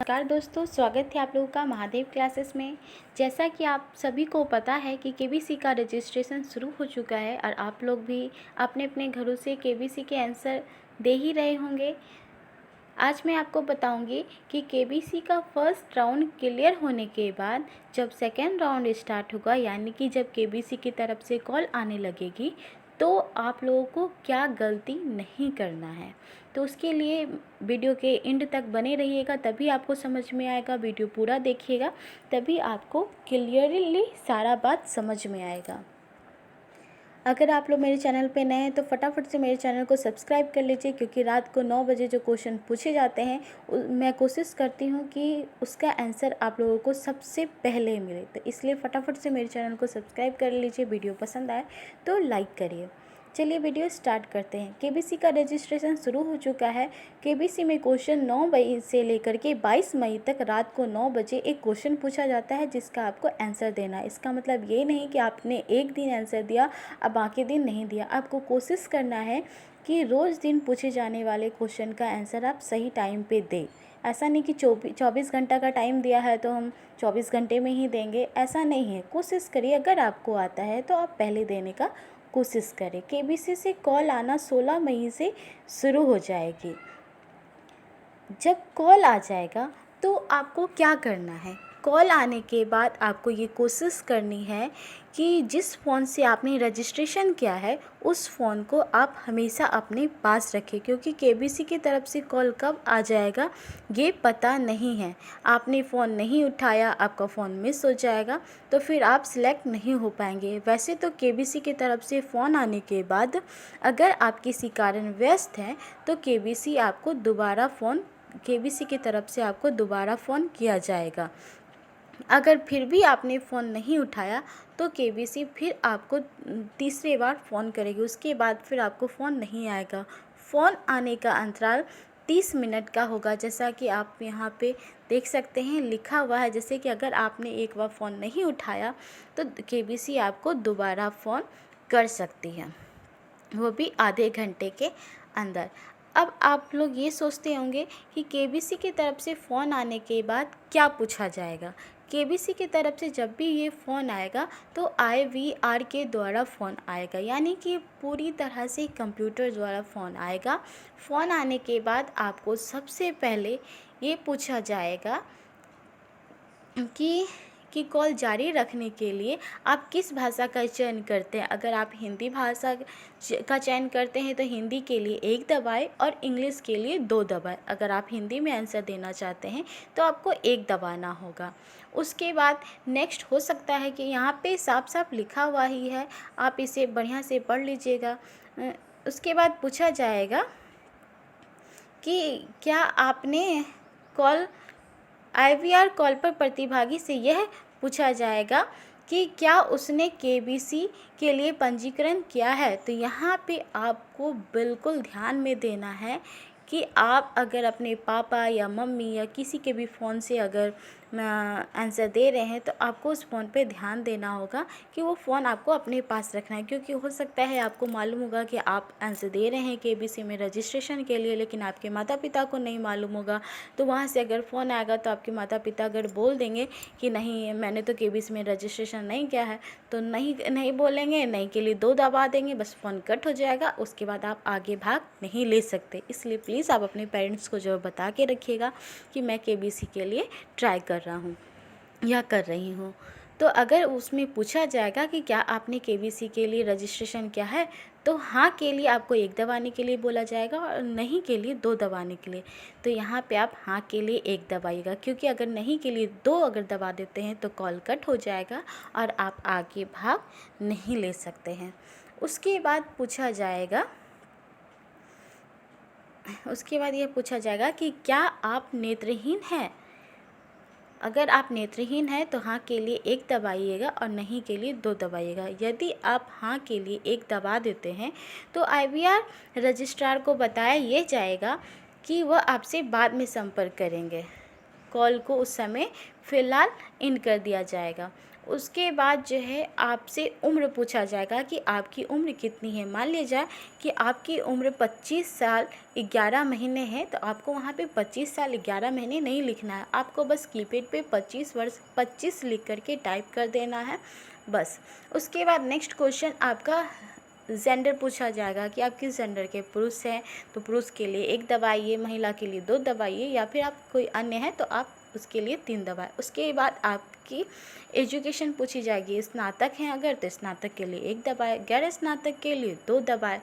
नमस्कार दोस्तों, स्वागत है आप लोगों का महादेव क्लासेस में। जैसा कि आप सभी को पता है कि केबीसी का रजिस्ट्रेशन शुरू हो चुका है और आप लोग भी अपने अपने घरों से केबीसी के आंसर दे ही रहे होंगे। आज मैं आपको बताऊंगी कि केबीसी का फर्स्ट राउंड क्लियर होने के बाद जब सेकेंड राउंड स्टार्ट होगा, यानी कि जब केबीसी की तरफ से कॉल आने लगेगी, तो आप लोगों को क्या गलती नहीं करना है। तो उसके लिए वीडियो के एंड तक बने रहिएगा, तभी आपको समझ में आएगा। वीडियो पूरा देखिएगा तभी आपको क्लियरली सारा बात समझ में आएगा। अगर आप लोग मेरे चैनल पे नए हैं तो फटाफट से मेरे चैनल को सब्सक्राइब कर लीजिए, क्योंकि रात को 9 बजे जो क्वेश्चन पूछे जाते हैं मैं कोशिश करती हूँ कि उसका आंसर आप लोगों को सबसे पहले मिले। तो इसलिए फटाफट से मेरे चैनल को सब्सक्राइब कर लीजिए। वीडियो पसंद आए तो लाइक करिए। चलिए वीडियो स्टार्ट करते हैं। केबीसी का रजिस्ट्रेशन शुरू हो चुका है। केबीसी में क्वेश्चन 9 मई से लेकर के 22 मई तक रात को 9 बजे एक क्वेश्चन पूछा जाता है, जिसका आपको आंसर देना है। इसका मतलब ये नहीं कि आपने एक दिन आंसर दिया अब बाकी दिन नहीं दिया। आपको कोशिश करना है कि रोज़ दिन पूछे जाने वाले क्वेश्चन का आंसर आप सही टाइम पे दें। ऐसा नहीं कि 24 घंटा का टाइम दिया है तो हम 24 घंटे में ही देंगे, ऐसा नहीं है। कोशिश करिए, अगर आपको आता है तो आप पहले देने का कोशिश करें। केबीसी से कॉल आना 16 मई से शुरू हो जाएगी। जब कॉल आ जाएगा तो आपको क्या करना है? कॉल आने के बाद आपको ये कोशिश करनी है कि जिस फ़ोन से आपने रजिस्ट्रेशन किया है उस फ़ोन को आप हमेशा अपने पास रखें, क्योंकि केबीसी की तरफ से कॉल कब आ जाएगा ये पता नहीं है। आपने फ़ोन नहीं उठाया, आपका फ़ोन मिस हो जाएगा तो फिर आप सिलेक्ट नहीं हो पाएंगे। वैसे तो केबीसी की तरफ से फ़ोन आने के बाद अगर आप किसी कारण व्यस्त हैं तो केबीसी की तरफ से आपको दोबारा फ़ोन किया जाएगा। अगर फिर भी आपने फ़ोन नहीं उठाया तो केबीसी फिर आपको तीसरी बार फ़ोन करेगी। उसके बाद फिर आपको फ़ोन नहीं आएगा। फ़ोन आने का अंतराल 30 मिनट का होगा, जैसा कि आप यहाँ पे देख सकते हैं लिखा हुआ है। जैसे कि अगर आपने एक बार फ़ोन नहीं उठाया तो केबीसी आपको दोबारा फ़ोन कर सकती है, वो भी आधे घंटे के अंदर। अब आप लोग ये सोचते होंगे कि केबीसी की तरफ से फ़ोन आने के बाद क्या पूछा जाएगा। केबीसी की तरफ से जब भी ये फ़ोन आएगा तो IVR के द्वारा फ़ोन आएगा, यानी कि पूरी तरह से कंप्यूटर द्वारा फ़ोन आएगा। फ़ोन आने के बाद आपको सबसे पहले ये पूछा जाएगा कि कॉल जारी रखने के लिए आप किस भाषा का चयन करते हैं। अगर आप हिंदी भाषा का चयन करते हैं तो हिंदी के लिए 1 दबाएं और इंग्लिश के लिए 2 दबाएं। अगर आप हिंदी में आंसर देना चाहते हैं तो आपको 1 दबाना होगा। उसके बाद नेक्स्ट हो सकता है कि यहाँ पे साफ साफ लिखा हुआ ही है, आप इसे बढ़िया से पढ़ लीजिएगा। उसके बाद पूछा जाएगा कि क्या आपने कॉल IVR कॉल पर प्रतिभागी से यह पूछा जाएगा कि क्या उसने केबीसी के लिए पंजीकरण किया है। तो यहाँ पे आपको बिल्कुल ध्यान में देना है कि आप अगर अपने पापा या मम्मी या किसी के भी फ़ोन से अगर आंसर दे रहे हैं तो आपको उस फ़ोन पे ध्यान देना होगा कि वो फ़ोन आपको अपने पास रखना है। क्योंकि हो सकता है आपको मालूम होगा कि आप आंसर दे रहे हैं केबीसी में रजिस्ट्रेशन के लिए, लेकिन आपके माता पिता को नहीं मालूम होगा। तो वहाँ से अगर फ़ोन आएगा तो आपके माता पिता अगर बोल देंगे कि नहीं मैंने तो केबीसी में रजिस्ट्रेशन नहीं किया है, तो नहीं बोलेंगे, नहीं के लिए 2 दबा देंगे, बस फ़ोन कट हो जाएगा। उसके बाद आप आगे भाग नहीं ले सकते। इसलिए प्लीज़ आप अपने पेरेंट्स को जो बता के रखिएगा कि मैं केबीसी के लिए ट्राई कर रहा हूँ या कर रही हूँ। तो अगर उसमें पूछा जाएगा कि क्या आपने केबीसी के लिए रजिस्ट्रेशन किया है तो हाँ के लिए आपको 1 दबाने के लिए बोला जाएगा और नहीं के लिए 2 दबाने के लिए। तो यहाँ पे आप हाँ के लिए 1 दबाइएगा, क्योंकि अगर नहीं के लिए 2 अगर दबा देते हैं तो कॉल कट हो जाएगा और आप आगे भाग नहीं ले सकते हैं। उसके बाद ये पूछा जाएगा कि क्या आप नेत्रहीन हैं। अगर आप नेत्रहीन हैं तो हाँ के लिए 1 दबाइएगा और नहीं के लिए 2 दबाइएगा। यदि आप हाँ के लिए 1 दबा देते हैं तो IVR रजिस्ट्रार को बताया ये जाएगा कि वह आपसे बाद में संपर्क करेंगे। कॉल को उस समय फ़िलहाल एंड कर दिया जाएगा। उसके बाद जो है आपसे उम्र पूछा जाएगा कि आपकी उम्र कितनी है। मान लिया जाए कि आपकी उम्र 25 साल 11 महीने है, तो आपको वहाँ पे 25 साल 11 महीने नहीं लिखना है, आपको बस कीपैड पे 25 वर्ष 25 लिख करके टाइप कर देना है बस। उसके बाद नेक्स्ट क्वेश्चन आपका जेंडर पूछा जाएगा कि आप किस जेंडर के, पुरुष हैं तो पुरुष के लिए 1 दबाइए, महिला के लिए 2 दबाइए, या फिर आप कोई अन्य है तो आप उसके लिए 3 दबाएं। उसके बाद आपकी एजुकेशन पूछी जाएगी, स्नातक हैं अगर तो स्नातक के लिए 1 दबाएं, गैर स्नातक के लिए 2 दबाएं।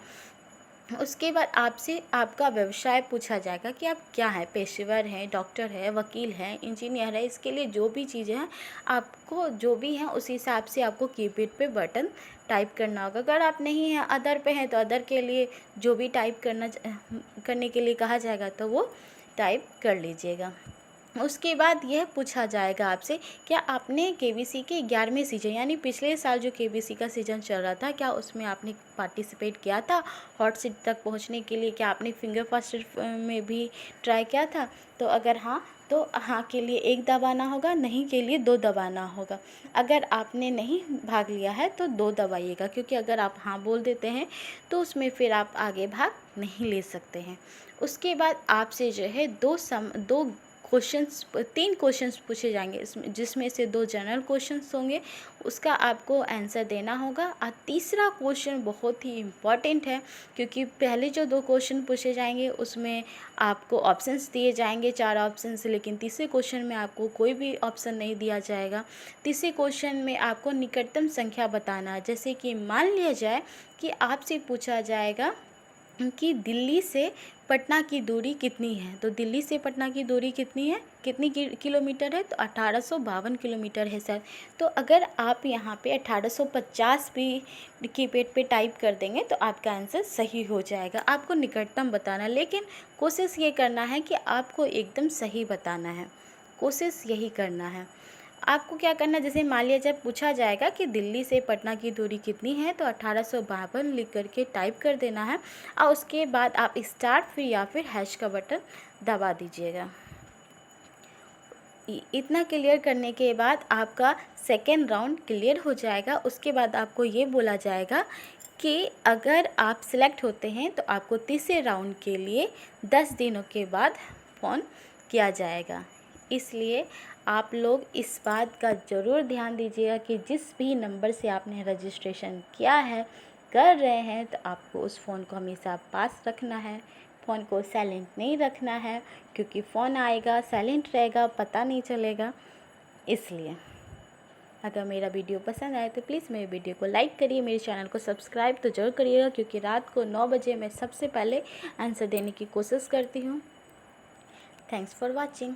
उसके बाद आपसे आपका व्यवसाय पूछा जाएगा कि आप क्या हैं, पेशेवर हैं, डॉक्टर है, वकील हैं, इंजीनियर है। इसके लिए जो भी चीज़ें हैं आपको जो भी हैं उस हिसाब से आपको कीपैड पे बटन टाइप करना होगा। अगर आप नहीं हैं, अदर पे हैं, तो अदर के लिए जो भी टाइप करने के लिए कहा जाएगा तो वो टाइप कर लीजिएगा। उसके बाद यह पूछा जाएगा आपसे, क्या आपने केबीसी के 11वें सीजन यानी पिछले साल जो केबीसी का सीजन चल रहा था, क्या उसमें आपने पार्टिसिपेट किया था हॉट सीट तक पहुंचने के लिए? क्या आपने फिंगर फास्ट में भी ट्राई किया था? तो अगर हाँ तो हाँ के लिए 1 दबाना होगा, नहीं के लिए 2 दबाना होगा। अगर आपने नहीं भाग लिया है तो 2 दबाइएगा, क्योंकि अगर आप हाँ बोल देते हैं तो उसमें फिर आप आगे भाग नहीं ले सकते हैं। उसके बाद आपसे जो है 3 क्वेश्चंस पूछे जाएंगे, जिसमें से 2 जनरल क्वेश्चंस होंगे, उसका आपको आंसर देना होगा। और तीसरा क्वेश्चन बहुत ही इम्पॉर्टेंट है, क्योंकि पहले जो 2 क्वेश्चन पूछे जाएंगे उसमें आपको ऑप्शंस दिए जाएंगे, 4 ऑप्शंस, लेकिन तीसरे क्वेश्चन में आपको कोई भी ऑप्शन नहीं दिया जाएगा। तीसरे क्वेश्चन में आपको निकटतम संख्या बताना है। जैसे कि मान लिया जाए कि आपसे पूछा जाएगा कि दिल्ली से पटना की दूरी कितनी है, तो दिल्ली से पटना की दूरी कितनी है, कितनी किलोमीटर है? तो 1852 किलोमीटर है सर। तो अगर आप यहाँ पे 1850 भी कीपैड पे टाइप कर देंगे तो आपका आंसर सही हो जाएगा। आपको निकटतम बताना, लेकिन कोशिश ये करना है कि आपको एकदम सही बताना है, कोशिश यही करना है। आपको क्या करना है, जैसे मान लिया जब पूछा जाएगा कि दिल्ली से पटना की दूरी कितनी है, तो 1852 लिख करके टाइप कर देना है, और उसके बाद आप स्टार फिर या फिर हैश का बटन दबा दीजिएगा। इतना क्लियर करने के बाद आपका सेकेंड राउंड क्लियर हो जाएगा। उसके बाद आपको ये बोला जाएगा कि अगर आप सिलेक्ट होते हैं तो आपको तीसरे राउंड के लिए 10 दिनों के बाद फ़ोन किया जाएगा। इसलिए आप लोग इस बात का ज़रूर ध्यान दीजिएगा कि जिस भी नंबर से आपने रजिस्ट्रेशन किया है, कर रहे हैं, तो आपको उस फ़ोन को हमेशा पास रखना है, फ़ोन को साइलेंट नहीं रखना है, क्योंकि फ़ोन आएगा साइलेंट रहेगा पता नहीं चलेगा। इसलिए अगर मेरा वीडियो पसंद आए तो प्लीज़ मेरे वीडियो को लाइक करिए, मेरे चैनल को सब्सक्राइब तो ज़रूर करिएगा, क्योंकि रात को 9 बजे मैं सबसे पहले आंसर देने की कोशिश करती हूँ। Thanks for watching.